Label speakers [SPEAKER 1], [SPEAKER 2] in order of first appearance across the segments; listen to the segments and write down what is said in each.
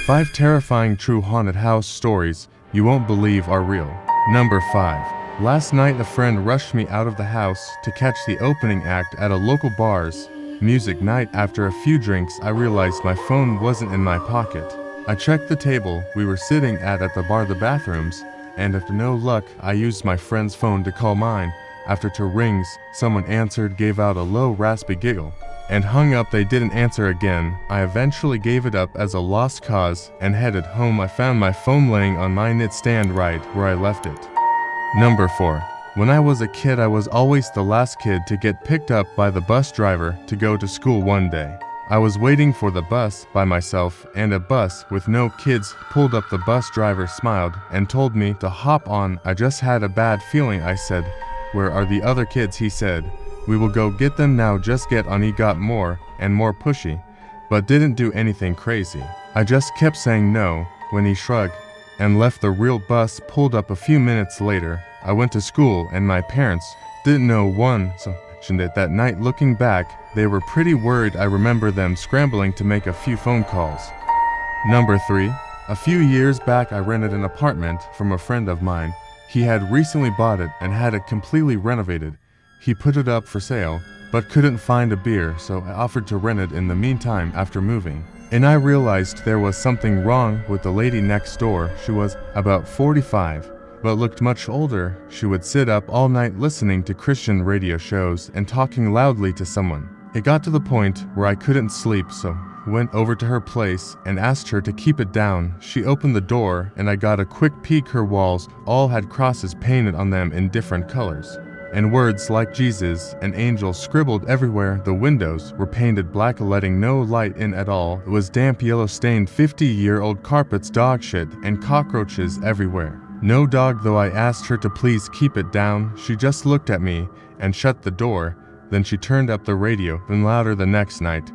[SPEAKER 1] 5 terrifying true haunted house stories you won't believe are real. Number 5. Last night a friend rushed me out of the house to catch the opening act at a local bar's music night. After a few drinks, I realized my phone wasn't in my pocket. I checked the table we were sitting at the bar, the bathrooms, and after no luck, I used my friend's phone to call mine. After 2 rings, someone answered, gave out a low raspy giggle, and hung up. They didn't answer again. I eventually gave it up as a lost cause and headed home. I found my phone laying on my nightstand right where I left it. Number 4. When I was a kid, I was always the last kid to get picked up by the bus driver to go to school. One day, I was waiting for the bus by myself, and a bus with no kids pulled up. The bus driver smiled and told me to hop on. I just had a bad feeling. I said, "Where are the other kids?" He said, "We will go get them now, just get on." He got more and more pushy, but didn't do anything crazy. I just kept saying no when he shrugged and left. The real bus pulled up a few minutes later. I went to school and my parents didn't know one, so that night. Looking back, they were pretty worried. I remember them scrambling to make a few phone calls. Number 3. A few years back, I rented an apartment from a friend of mine. He had recently bought it and had it completely renovated. He put it up for sale, but couldn't find a buyer, so I offered to rent it in the meantime after moving. And I realized there was something wrong with the lady next door. She was about 45, but looked much older. She would sit up all night listening to Christian radio shows and talking loudly to someone. It got to the point where I couldn't sleep, so went over to her place and asked her to keep it down. She opened the door and I got a quick peek. Her walls all had crosses painted on them in different colors, and words like Jesus and angel scribbled everywhere. The windows were painted black, letting no light in at all. It was damp, yellow stained, 50-year-old carpets, dog shit, and cockroaches everywhere. No dog, though. I asked her to please keep it down. She just looked at me and shut the door. Then she turned up the radio, then louder. The next night,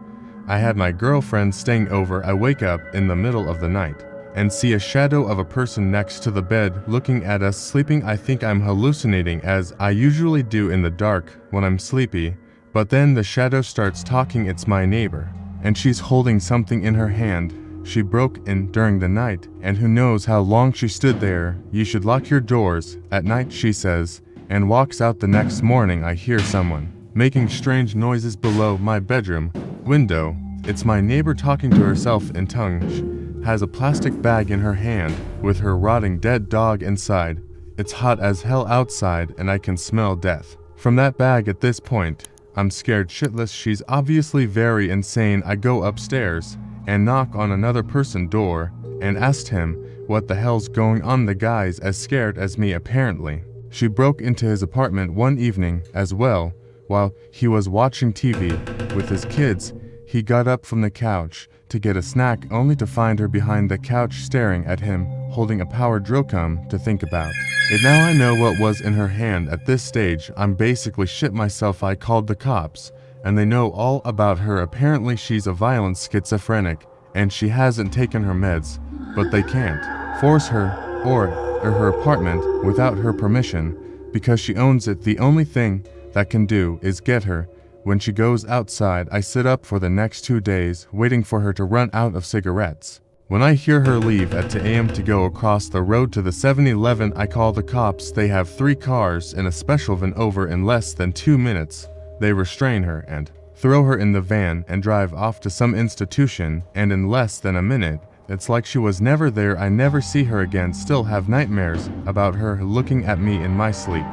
[SPEAKER 1] I had my girlfriend staying over. I wake up in the middle of the night and see a shadow of a person next to the bed looking at us sleeping. I think I'm hallucinating, as I usually do in the dark when I'm sleepy, but then the shadow starts talking. It's my neighbor, and she's holding something in her hand. She broke in during the night, and who knows how long she stood there. You should lock your doors at night, she says, and walks out. The next morning, I hear someone making strange noises below my bedroom window. It's my neighbor talking to herself in tongues. She has a plastic bag in her hand with her rotting dead dog inside. It's hot as hell outside and I can smell death from that bag. At this point, I'm scared shitless. She's obviously very insane. I go upstairs and knock on another person's door and asked him what the hell's going on. The guy's as scared as me apparently. She broke into his apartment one evening as well while he was watching TV with his kids. He got up from the couch to get a snack only to find her behind the couch staring at him, holding a power drill. Come to think about it, now I know what was in her hand. At this stage, I'm basically shit myself. I called the cops and they know all about her. Apparently she's a violent schizophrenic and she hasn't taken her meds, but they can't force her or her apartment without her permission because she owns it. The only thing that can do is get her when she goes outside. I sit up for the next 2 days waiting for her to run out of cigarettes. When I hear her leave at 2 a.m. to go across the road to the 7-Eleven, I call the cops. They have 3 cars and a special van over in less than 2 minutes. They restrain her and throw her in the van and drive off to some institution, and in less than a minute, it's like she was never there. I never see her again. Still have nightmares about her looking at me in my sleep.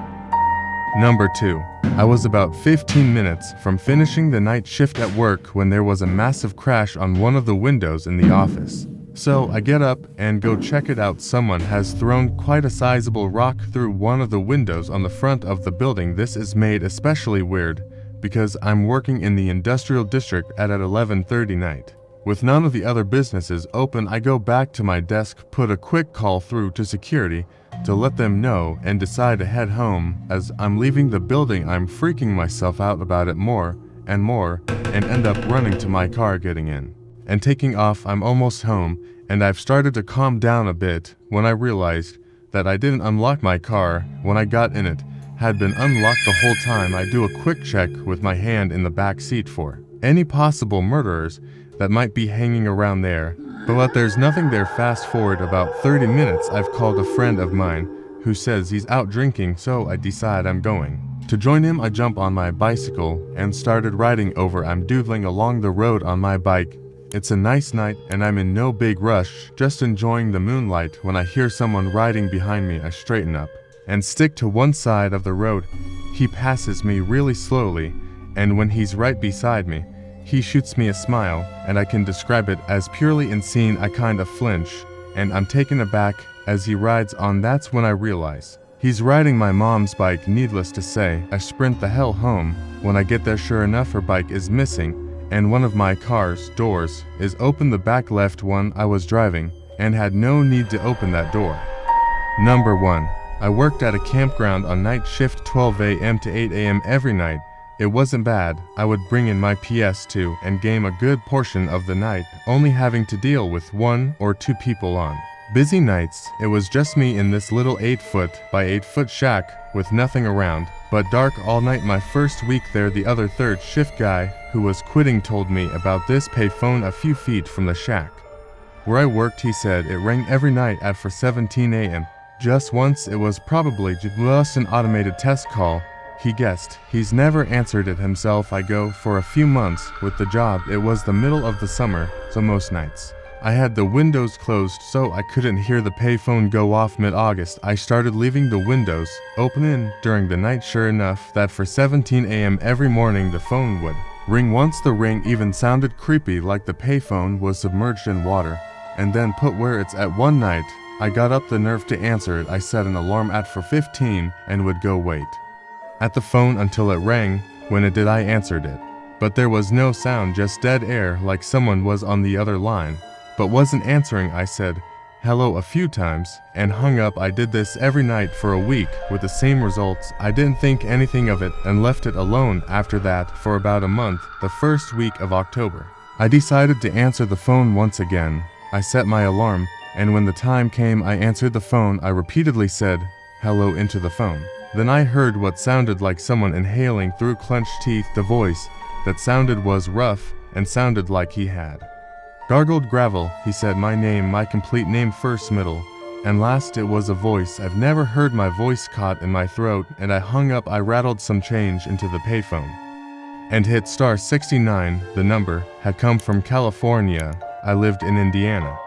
[SPEAKER 1] Number 2. I was about 15 minutes from finishing the night shift at work when there was a massive crash on one of the windows in the office. So I get up and go check it out. Someone has thrown quite a sizable rock through one of the windows on the front of the building. This is made especially weird because I'm working in the industrial district at 11:30 night. With none of the other businesses open, I go back to my desk, put a quick call through to security to let them know, and decide to head home. As I'm leaving the building, I'm freaking myself out about it more and more, and end up running to my car, getting in and taking off. I'm almost home, and I've started to calm down a bit when I realized that I didn't unlock my car when I got in. It had been unlocked the whole time. I do a quick check with my hand in the back seat for any possible murderers that might be hanging around there. But there's nothing there. Fast forward about 30 minutes, I've called a friend of mine who says he's out drinking, so I decide I'm going to join him. I jump on my bicycle and started riding over. I'm doodling along the road on my bike. It's a nice night and I'm in no big rush, just enjoying the moonlight, when I hear someone riding behind me. I straighten up and stick to one side of the road. He passes me really slowly, and when he's right beside me, he shoots me a smile, and I can describe it as purely insane. I kind of flinch, and I'm taken aback as he rides on. That's when I realize he's riding my mom's bike. Needless to say, I sprint the hell home. When I get there, sure enough, her bike is missing, and one of my car's doors is open, the back left one. I was driving and had no need to open that door. Number 1. I worked at a campground on night shift, 12 a.m. to 8 a.m. every night. It wasn't bad. I would bring in my PS2 and game a good portion of the night, only having to deal with 1 or 2 people on busy nights. It was just me in this little 8-foot by 8-foot shack with nothing around but dark all night. My first week there, the other third shift guy who was quitting told me about this payphone a few feet from the shack where I worked. He said it rang every night at 4:17 a.m. Just once. It was probably just an automated test call, he guessed. He's never answered it himself. I go for a few months with the job. It was the middle of the summer, so most nights I had the windows closed so I couldn't hear the payphone go off. Mid-August, I started leaving the windows open during the night. Sure enough, that 4:17 a.m. every morning the phone would ring. Once the ring even sounded creepy, like the payphone was submerged in water and then put where it's at. One night, I got up the nerve to answer it. I set an alarm at 4:15 and would go wait at the phone until it rang. When it did, I answered it, but there was no sound, just dead air, like someone was on the other line but wasn't answering. I said hello a few times and hung up. I did this every night for a week with the same results. I didn't think anything of it and left it alone after that for about a month. The first week of October, I decided to answer the phone once again. I set my alarm, and when the time came, I answered the phone. I repeatedly said hello into the phone. Then I heard what sounded like someone inhaling through clenched teeth. The voice that sounded was rough and sounded like he had gargled gravel. He said my name, my complete name, first, middle, and last. It was a voice I've never heard. My voice caught in my throat and I hung up. I rattled some change into the payphone and hit *69. The number had come from California. I lived in Indiana.